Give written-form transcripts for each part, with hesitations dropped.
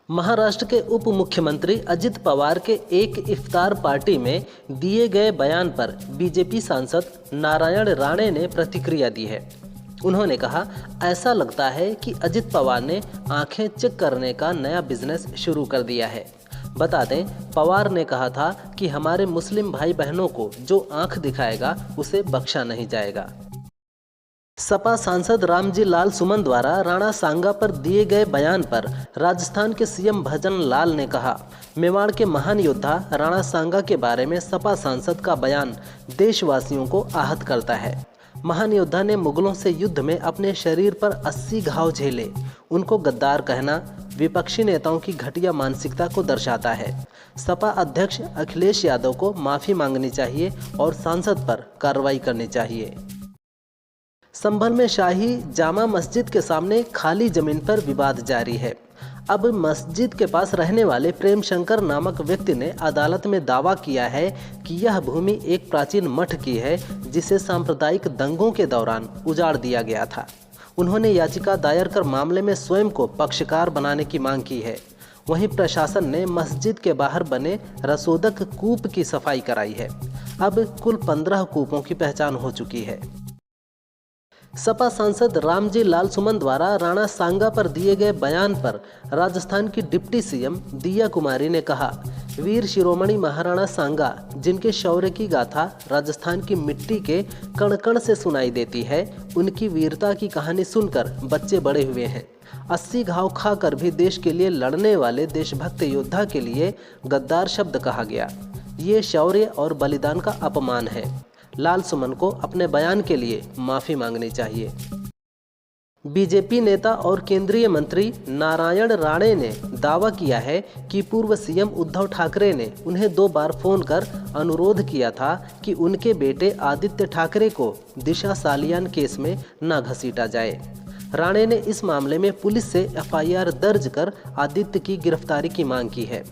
महाराष्ट्र के उप मुख्यमंत्री अजित पवार के एक इफ्तार पार्टी में दिए गए बयान पर बीजेपी सांसद नारायण राणे ने प्रतिक्रिया दी है। उन्होंने कहा, ऐसा लगता है कि अजित पवार ने आंखें चेक करने का नया बिजनेस शुरू कर दिया है। बता दें, पवार ने कहा था कि हमारे मुस्लिम भाई बहनों को जो आंख दिखाएगा उसे बख्शा नहीं जाएगा। सपा सांसद रामजी लाल सुमन द्वारा राणा सांगा पर दिए गए बयान पर राजस्थान के सीएम भजन लाल ने कहा, मेवाड़ के महान योद्धा राणा सांगा के बारे में सपा सांसद का बयान देशवासियों को आहत करता है। महान योद्धा ने मुगलों से युद्ध में अपने शरीर पर 80 घाव झेले। उनको गद्दार कहना विपक्षी नेताओं की घटिया मानसिकता को दर्शाता है। सपा अध्यक्ष अखिलेश यादव को माफ़ी मांगनी चाहिए और सांसद पर कार्रवाई करनी चाहिए। संभल में शाही जामा मस्जिद के सामने खाली जमीन पर विवाद जारी है। अब मस्जिद के पास रहने वाले प्रेम शंकर नामक व्यक्ति ने अदालत में दावा किया है कि यह भूमि एक प्राचीन मठ की है जिसे सांप्रदायिक दंगों के दौरान उजाड़ दिया गया था। उन्होंने याचिका दायर कर मामले में स्वयं को पक्षकार बनाने की मांग की है। वहीं प्रशासन ने मस्जिद के बाहर बने रसोदक कूप की सफाई कराई है। अब कुल 15 कूपों की पहचान हो चुकी है। सपा सांसद रामजी लाल सुमन द्वारा राणा सांगा पर दिए गए बयान पर राजस्थान की डिप्टी सीएम दिया कुमारी ने कहा, वीर शिरोमणि महाराणा सांगा जिनके शौर्य की गाथा राजस्थान की मिट्टी के कण कण से सुनाई देती है, उनकी वीरता की कहानी सुनकर बच्चे बड़े हुए हैं। 80 घाव खाकर भी देश के लिए लड़ने वाले देशभक्त योद्धा के लिए गद्दार शब्द कहा गया। ये शौर्य और बलिदान का अपमान है। लाल सुमन को अपने बयान के लिए माफ़ी मांगनी चाहिए। बीजेपी नेता और केंद्रीय मंत्री नारायण राणे ने दावा किया है कि पूर्व सीएम उद्धव ठाकरे ने उन्हें 2 बार फोन कर अनुरोध किया था कि उनके बेटे आदित्य ठाकरे को दिशा सालियान केस में न घसीटा जाए। राणे ने इस मामले में पुलिस से एफआईआर दर्ज कर आदित्य की गिरफ्तारी की मांग की है।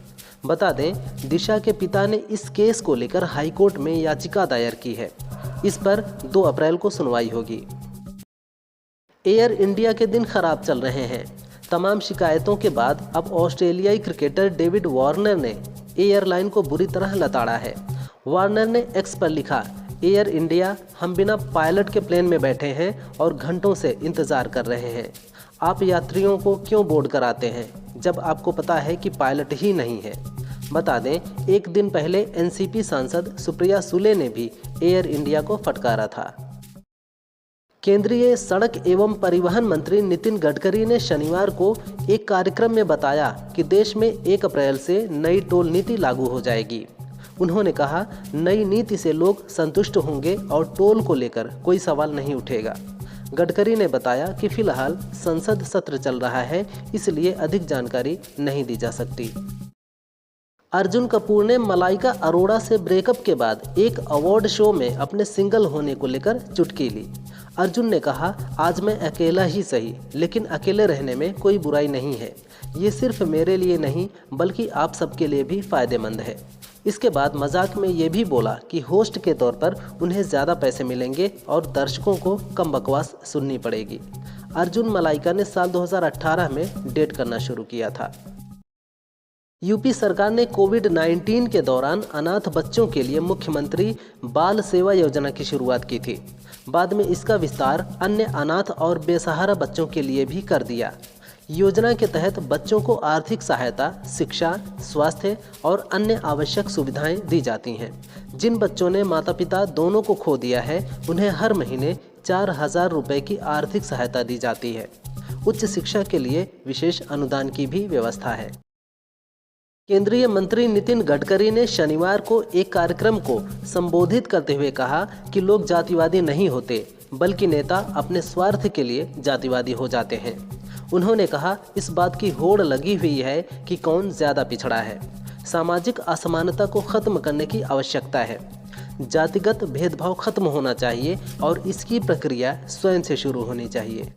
बता दें, दिशा के पिता ने इस केस को लेकर हाईकोर्ट में याचिका दायर की है। इस पर 2 अप्रैल को सुनवाई होगी। एयर इंडिया के दिन खराब चल रहे हैं। तमाम शिकायतों के बाद अब ऑस्ट्रेलियाई क्रिकेटर डेविड वार्नर ने एयरलाइन को बुरी तरह लताड़ा है। वार्नर ने एक्स पर लिखा, एयर इंडिया, हम बिना पायलट के प्लेन में बैठे हैं और घंटों से इंतज़ार कर रहे हैं। आप यात्रियों को क्यों बोर्ड कराते हैं जब आपको पता है कि पायलट ही नहीं है। बता दें, एक दिन पहले एनसीपी सांसद सुप्रिया सुले ने भी एयर इंडिया को फटकारा था। केंद्रीय सड़क एवं परिवहन मंत्री नितिन गडकरी ने शनिवार को एक कार्यक्रम में बताया कि देश में 1 अप्रैल से नई टोल नीति लागू हो जाएगी। उन्होंने कहा, नई नीति से लोग संतुष्ट होंगे और टोल को लेकर कोई सवाल नहीं उठेगा। गडकरी ने बताया कि फिलहाल संसद सत्र चल रहा है, इसलिए अधिक जानकारी नहीं दी जा सकती। अर्जुन कपूर ने मलाइका अरोड़ा से ब्रेकअप के बाद एक अवार्ड शो में अपने सिंगल होने को लेकर चुटकी ली। अर्जुन ने कहा, आज मैं अकेला ही सही, लेकिन अकेले रहने में कोई बुराई नहीं है। ये सिर्फ मेरे लिए नहीं बल्कि आप सबके लिए भी फ़ायदेमंद है। इसके बाद मजाक में ये भी बोला कि होस्ट के तौर पर उन्हें ज़्यादा पैसे मिलेंगे और दर्शकों को कम बकवास सुननी पड़ेगी। अर्जुन मलाइका ने साल 2018 में डेट करना शुरू किया था। यूपी सरकार ने कोविड-19 के दौरान अनाथ बच्चों के लिए मुख्यमंत्री बाल सेवा योजना की शुरुआत की थी। बाद में इसका विस्तार अन्य अनाथ और बेसहारा बच्चों के लिए भी कर दिया। योजना के तहत बच्चों को आर्थिक सहायता, शिक्षा, स्वास्थ्य और अन्य आवश्यक सुविधाएं दी जाती हैं। जिन बच्चों ने माता पिता दोनों को खो दिया है, उन्हें हर महीने 4000 रुपये की आर्थिक सहायता दी जाती है। उच्च शिक्षा के लिए विशेष अनुदान की भी व्यवस्था है। केंद्रीय मंत्री नितिन गडकरी ने शनिवार को एक कार्यक्रम को संबोधित करते हुए कहा कि लोग जातिवादी नहीं होते, बल्कि नेता अपने स्वार्थ के लिए जातिवादी हो जाते हैं। उन्होंने कहा, इस बात की होड़ लगी हुई है कि कौन ज़्यादा पिछड़ा है। सामाजिक असमानता को खत्म करने की आवश्यकता है। जातिगत भेदभाव खत्म होना चाहिए और इसकी प्रक्रिया स्वयं से शुरू होनी चाहिए।